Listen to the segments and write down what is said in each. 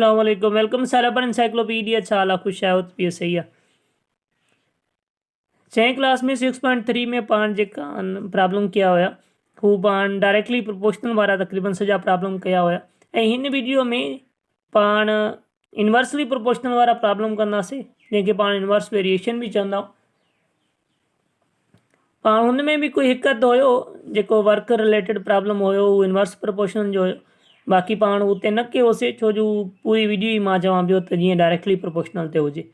अस्सलाम वालेकुम, वेलकम सारा पर इंसाइक्लोपीडिया चाला खुश है पी सही है। 6 क्लास में 6.3 में पाण जेका प्रॉब्लम किया हुआ हू पाण डायरेक्टली प्रोपोर्शनल वारा तकरीबन सजा प्रॉब्लम किया हुआ ऐं हिन वीडियो में पाण इनवर्सली प्रोपोर्शनल वारा प्रॉब्लम कंदासीं जंहिंखे पाण इनवर्स वेरिएशन भी चवंदा आहियूं। पाण हुन में भी कोई हिकत हुयो जेको वर्क रिलेटेड प्रॉब्लम हुयो उहो इनवर्स प्रोपोर्शनल जो हुयो, बाक़ी पाण उते न कयोसीं छो जो पूरी वीडियो ई मां चवां पियो त जीअं डायरेक्टली प्रोपोर्शनल ते हुजे।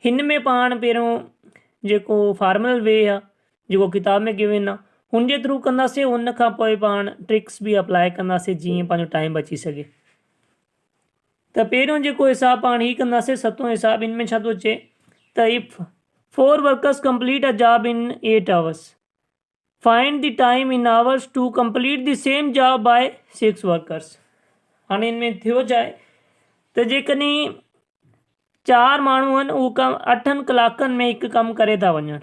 हिन में पाण पहिरियों जेको फार्मल वे आहे जेको किताब में गिवन आहे हुन जे थ्रू कंदासीं, हुन खां पोइ पाण ट्रिक्स बि अप्लाई कंदासीं जीअं पंहिंजो टाइम बची सघे। त पहिरियों जेको हिसाबु पाण हीअ कंदासीं, सतों हिसाबु, हिन में छा थो अचे त if 4 workers complete a job in 8 hours, find the time in hours to complete the same job by 6 workers. हाणे हिन में थियो छा आहे त जेकॾहिं 4 माण्हू आहिनि उहो कमु 8 कलाकनि में हिकु कमु करे था वञनि,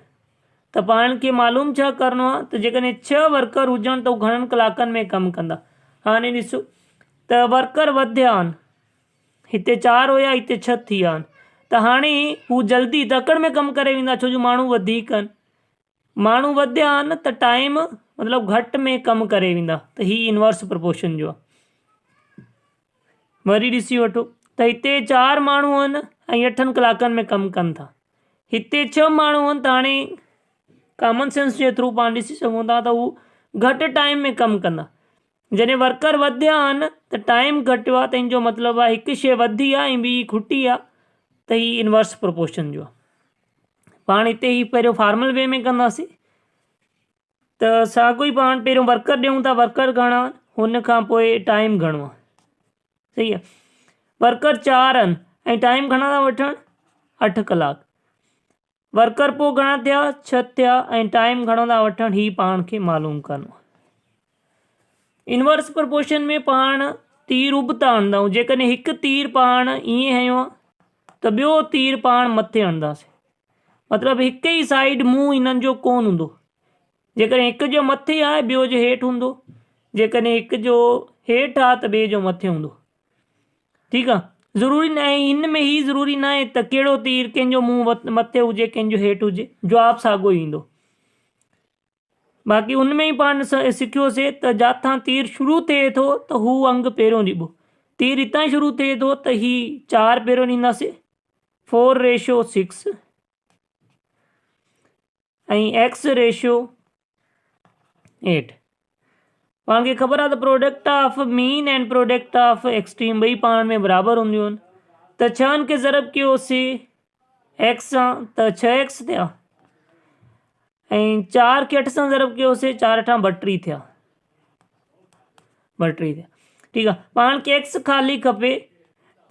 त पाण खे मालूम छा करिणो आहे त जेकॾहिं 6 वर्कर हुजनि त उहे घणनि कलाकनि में कमु कंदा। हाणे ॾिसो त वर्कर वधिया आहिनि, हिते 4 हुया हिते 6 थी विया आहिनि, त हाणे हू जल्दी तकड़ में कमु करे वेंदा छो जो माण्हू वधीक आहिनि। माण्हू वधिया आहिनि त टाइम मतिलबु घटि में कमु करे वेंदा, त हीअ इनवर्स प्रोपोर्शन जो आहे। वरी ॾिसी वठो त हिते 4 माण्हू आहिनि ऐं 8 कलाकनि में कमु कनि था, हिते 6 माण्हू आहिनि त हाणे कॉमन सेंस जे थ्रू पाण ॾिसी सघूं था त हू घटि टाइम में कमु कंदा। जॾहिं वर्कर वधिया आहिनि त टाइम घटि आहे, त इन जो मतिलबु आहे हिकु शइ वधी आहे ऐं ॿी खुटी आहे, त हीअ इनवर्स प्रोपोर्शन जो आहे। पाण हिते ही पहिरियों फॉर्मल वे में कंदासीं त साॻियो ई पाण पहिरियों वर्कर ॾियूं था, वर्कर घणा आहिनि हुन खां पोइ टाइम घणो आहे, सही आहे। वर्कर 4 आहिनि ऐं टाइम घणा था वठनि 8 कलाक, वर्कर पोइ घणा थिया 6 थिया ऐं टाइम घणो था वठनि हीअ पाण खे मालूम करिणो आहे। इनवर्स प्रोपोर्शन में पाण तीर उबता हणंदा आहियूं, जेकॾहिं हिकु तीर पाण ईअं हयो आहे त ॿियो तीर पाण मथे हणंदासीं, मतिलबु हिक ई साइड मुंहुं इन्हनि जो कोन हूंदो। जेकॾहिं हिक जो मथे आहे ॿियो जो हेठि हूंदो, जेकॾहिं हिक जो हेठि आहे त ॿिए जो मथे हूंदो, ठीकु आहे। ज़रूरी न आहे, हिन में ही ज़रूरी न आहे त कहिड़ो तीर कंहिंजो मुंहुं मथे हुजे कंहिंजो हेठि हुजे, जवाबु साॻियो ईंदो। बाक़ी हुन में ई पाण सिखियोसीं त जिथां तीर शुरू थिए थो त हू अंग पहिरियों ॾिबो, तीर हितां शुरू थिए थो त ही 4 पहिरियों ॾींदासीं, 4:6 ऐं x:8। पाण खे ख़बर आहे त product of mean and product of extreme ॿई पाण में बराबरि हूंदियूं आहिनि, त 6 खे ज़रब कयोसीं x सां त 6x थिया ऐं 4 खे 8 सां ज़रब कयोसीं 4 × 32 थिया, 32 थिया, ठीकु आहे। पाण खे x ख़ाली खपे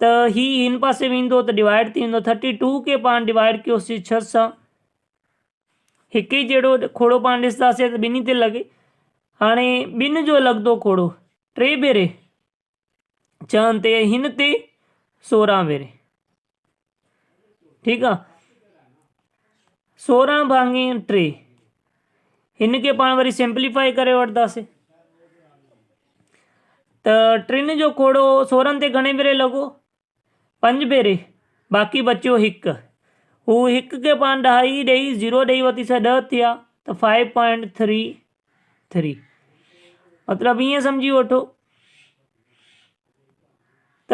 त ही हिन पासे वेंदो त डिवाइड थी वेंदो। 32 खे पाण डिवाइड कयोसीं 6 सां, हिकु ई जहिड़ो खोड़ो पाण ॾिसंदासीं त ॿिन्ही ते लॻे। हाणे ॿिनि जो लॻंदो खोड़ो 3 भेरे 6 ते, हिन ते 16 भेरे, ठीकु आहे। 16/3 हिन खे पाण वरी सिंप्लीफाई करे वठंदासीं त 3 जो खोड़ो 16 ते घणे भेरे लॻो 5 भेरे, बाक़ी बचियो 1, हू 1 खे पाण 2 ॾेई 0 ॾेई वरितीसीं 10 थिया त 5.33, मतिलबु ईअं सम्झी वठो त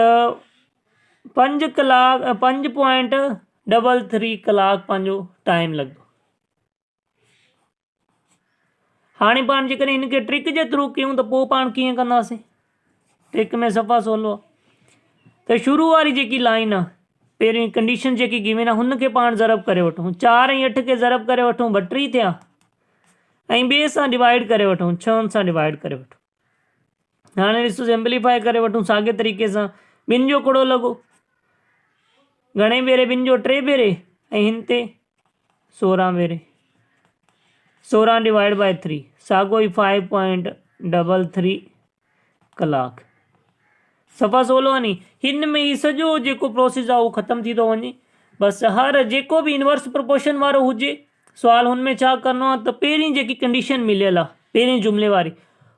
5 कलाक 5.33 कलाक पंहिंजो टाइम लॻंदो। हाणे पाण जेकॾहिं हिनखे ट्रिक जे थ्रू कयूं त पोइ पाण कीअं कंदासीं, ट्रिक में सफ़ा सवलो आहे। त शुरू वारी जेकी लाइन आहे पहिरीं कंडीशन जेकी गिवन आहे हुनखे पाण ज़रब करे वठूं, 4 ऐं 8 खे ज़रब करे वठूं 32 थिया ऐं ॿिए सां डिवाइड करे वठूं 6 सां डिवाइड करे वठूं। हाणे ॾिसो सिंप्लीफाई करे वठूं साॻे तरीक़े सां, 2 जो खोड़ो लॻो घणे भेरे 2 जो 3 भेरे ऐं हिन ते 16 भेरे, 16/3 साॻियो ई 5.33 कलाक, सफ़ा सवलो आहे नी। हिन में ई सॼो जेको प्रोसेस आहे उहो ख़तमु थी थो वञे। बसि हर जेको बि इनवर्स प्रोपोर्शन वारो हुजे सुवाल हुन में छा करिणो आहे त पहिरीं जेकी कंडीशन मिलियल आहे पहिरीं जुमिले वारी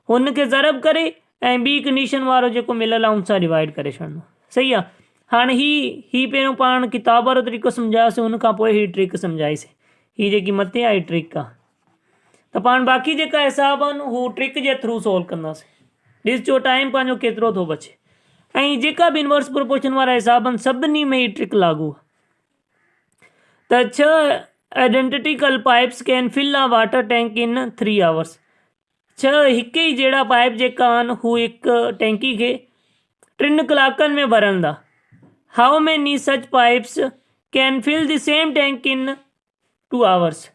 हुनखे ज़रब करे ऐं ॿी कंडीशन वारो जेको मिलियल आहे उन सां डिवाइड करे छॾिणो, सही आहे। हाणे ही पहिरियों पाण किताब वारो तरीक़ो सम्झायोसीं, हुन खां पोइ ही ट्रिक सम्झाईसीं, ही जेकी मथे आई ट्रिक आहे। त पाण बाक़ी जेका हिसाब आहिनि हू ट्रिक जे थ्रू सोल्व कंदासीं। ॾिसजो टाइम पंहिंजो केतिरो थो बचे। ऐं जेका बि इनवर्स प्रोपोर्शन वारा हिसाब आहिनि सभिनी में ही ट्रिक लागू आहे। त 6 identical pipes can fill a water tank in 3 hours. 6 हिकु ई जहिड़ा पाइप जेका आहिनि हू हिकु टैंकी खे 3 कलाकनि में भरंदा। How many such pipes can fill the same tank in 2 hours.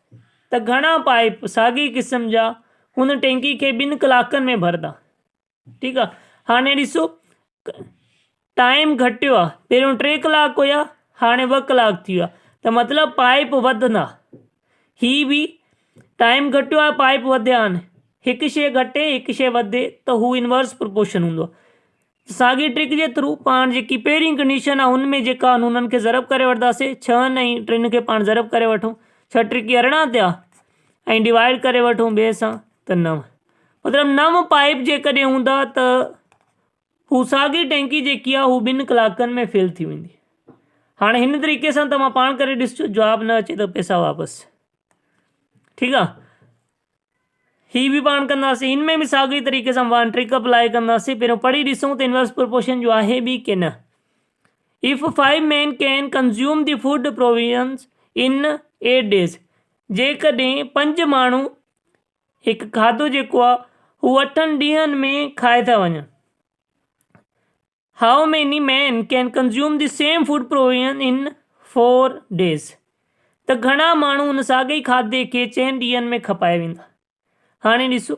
त घणा पाइप साॻी क़िस्म जा हुन टैंकी खे 2 कलाकनि में भरदा। ठीकु आहे। हाणे ॾिसो टाइम घटियो आहे, पहिरियों 3 कलाक हुया, हाणे 2 कलाक थी विया, त मतिलबु पाइप वधंदा। ही बि टाइम घटियो आहे, पाइप वधिया आहिनि। हिकु शइ घटे हिकु शइ वधे त हू इनवर्स प्रोपोर्शन हूंदो आहे। साॻी ट्रिक जे थ्रू पाण जेकी पहिरीं कंडीशन आहे हुन में जेका आहिनि हुननि खे ज़रब करे वठंदासीं। 6 ऐं 3 खे पाण ज़रब करे वठूं, 6 त्रिकी 18 थिया ऐं डिवाइड करे वठूं ॿिए सां त 9। मतिलबु 9 पाइप जेकॾहिं हूंदा त हू साॻी टैंकी जेकी आहे हू 2 कलाकनि में फिल थी वेंदी। हाणे हिन तरीक़े सां तव्हां पाण करे ॾिसजो, जवाबु न अचे त पैसा वापसि। ठीकु आहे। ही बि पाण कंदासीं, हिन में बि साॻी तरीक़े सां पाण ट्रिक अप्लाई कंदासीं। पहिरियों पढ़ी ॾिसूं त इनवर्स प्रोपोर्शन जो आहे बि की न। If 5 men can consume the food provisions इन 8 days। जेकॾहिं 5 माण्हू हिकु खाधो जेको आहे हू 8 ॾींहंनि में खाए था वञनि। How many man can consume the same food provision in 4 days। त घणा माण्हू हुन साॻे खाधे खे 4 ॾींहंनि में खपाए वेंदा। हाणे ॾिसो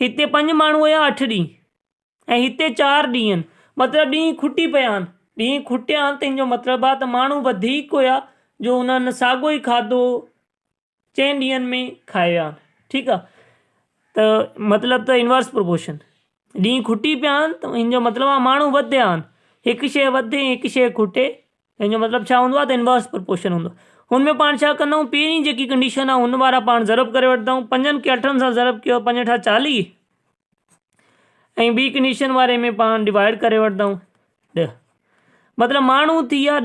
हिते 5 माण्हू हुया 8 ॾींहं ऐं हिते 4 ॾींहंनि, मतिलबु ॾींहं खुटी पिया आहिनि। ॾींहं खुटिया आहिनि त हिन जो मतिलबु आहे त माण्हू वधीक हुया जो हुननि साॻियो ई खाधो 4 ॾींहंनि में खाए विया आहिनि। ठीकु आहे। त मतिलबु त इनवर्स प्रोपोर्शन ॾींहं खुटी पिया आहिनि त हिन जो मतिलबु आहे माण्हू वधिया आहिनि। हिकु शइ वधे हिकु शइ खुटे, हिन जो मतिलबु छा हूंदो आहे त इनवर्स प्रोपोर्शन हूंदो। हुनमें पाण छा कंदाऊं, पहिरीं जेकी कंडीशन आहे हुन वारा पाण ज़रब करे वठंदाऊं। 5 खे 8 सां ज़रब कयो, 5 × 8 = 40 ऐं ॿी कंडीशन वारे में पाण डिवाइड करे वठंदाऊं 10। मतिलबु माण्हू थी विया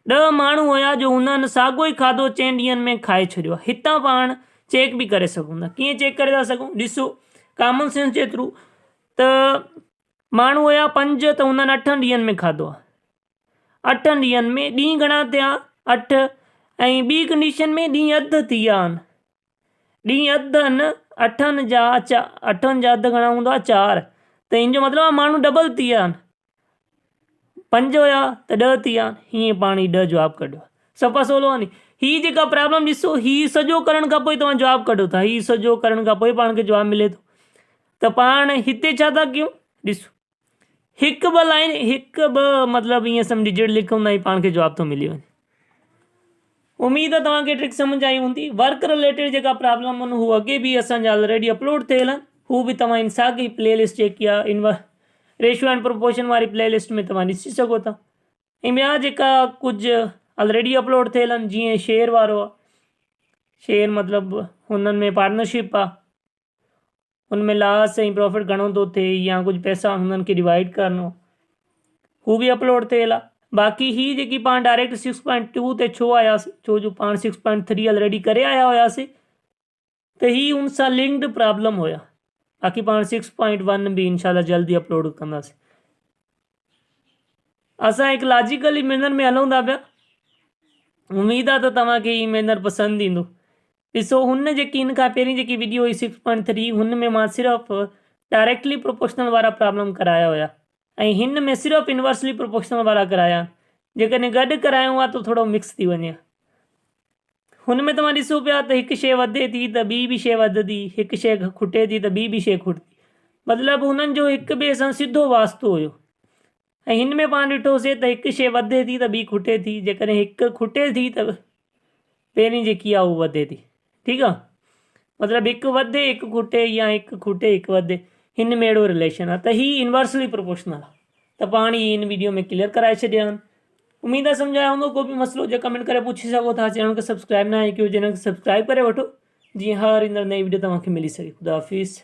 10 माण्हू हुया जो हुननि साॻियो ई खाधो 4 ॾींहंनि में खाए छॾियो आहे। हितां पाण चेक बि करे सघूं था। कीअं चेक करे था सघूं, ॾिसो कॉमन सेंस जे थ्रू। त माण्हू हुया 5 त हुननि 8 ॾींहंनि में खाधो आहे। 8 ॾींहंनि में ॾींहं घणा थिया 8, ऐं ॿी कंडीशन में ॾींहं अधु थी विया आहिनि। ॾींहं अधु आहिनि 8 जा 8 जा अधु घणा हूंदा 4, त हिन जो मतिलबु आहे माण्हू डबल थी विया आहिनि। 5 हुया त 10 थी विया आहिनि। हीअं पाण ई 10 जवाबु कढियो। सफ़ा सवलो आहे नी। हीअ जेका प्रॉब्लम ॾिसो, हीअ सॼो करण खां पोइ तव्हां जवाबु कढो था, हीअ सॼो करण खां पोइ पाण खे जवाबु मिले थो। त पाण हिते छा था कयूं, ॾिसो 1-2 लाइन 1-2 मतिलबु ईअं सम्झी डिजिट लिखंदा ई पाण खे जवाबु थो मिली वञे। उमेद आहे तव्हांखे ट्रिक सम्झ आई हूंदी। वर्क रिलेटेड जेका प्रॉब्लम आहिनि हू अॻे बि असांजा ऑलरेडी अपलोड थियल आहिनि। हू बि तव्हां इन साॻी प्लेलिस्ट जेकी आहे रेशियो एंड प्रोपोर्शन वारी प्लेलिस्ट में तव्हां ॾिसी सघो था। ऐं ॿिया जेका कुझु ऑलरेडी अपलोड थियल आहिनि, जीअं शेयर वारो आहे, शेयर मतिलबु हुननि में पार्टनरशिप आहे, हुनमें लॉस ऐं प्रॉफिट घणो थो थिए या कुझु पैसा हुननि खे डिवाइड करिणो, हू बि अपलोड थियल आहे। बाक़ी ही जेकी पाण डायरेक्ट 6.2 ते छो आयासीं, छो जो पाण 6.3 ऑलरेडी करे आया हुआसीं, त ही हुन सां लिंक्ड प्रॉब्लम हुया। बाक़ी पाण 6.1 भी इंशाल्लाह जल्दी अपलोड कंदासीं। असां हिकु लॉजिकली मैनर में हलूं था पिया। उमेद आहे त तव्हांखे ही मैनर पसंदि ईंदो। ॾिसो हुन जेकी हिन खां पहिरीं जेकी वीडियो हुई 6.3, हुन में मां सिर्फ़ु डायरेक्टली प्रोपोर्शनल वारा प्रॉब्लम कराया हुया ऐं हिन में सिर्फ़ु इनवर्सली प्रोपोर्शनल वारा कराया। जेकॾहिं गॾु करायूं आहे त थोरो मिक्स थी वञे। हुन में तव्हां ॾिसो पिया त हिकु शइ वधे थी त ॿी बि शइ वधंदी, हिकु शइ खुटे थी त ॿी बि शइ खुटंदी। मतिलबु हुननि जो हिक ॿिए सां सिधो वास्तो हुयो। ऐं हिन में पाण ॾिठोसीं त हिकु शइ वधे थी त ॿी खुटे थी, जेकॾहिं हिकु खुटे थी त पहिरीं जेकी आहे उहा वधे थी। ठीकु आहे। मतिलबु हिकु वधे हिकु खुटे या हिकु खुटे हिकु वधे, हिन में अहिड़ो रिलेशन आहे। त ही इनवर्सली प्रोपोर्शनल आहे। त पाण ही हिन वीडियो में क्लियर कराए छॾिया आहिनि। उमेद आहे सम्झाया हूंदो। को बि मसइलो हुजे कमेंट करे पुछी सघो था। चैनल खे सब्सक्राइब न आहे कयो, चैनल खे सब्सक्राइब करे वठो जीअं हर ईंदड़ नई वीडियो तव्हांखे मिली सघे। ख़ुदा हाफ़िज़।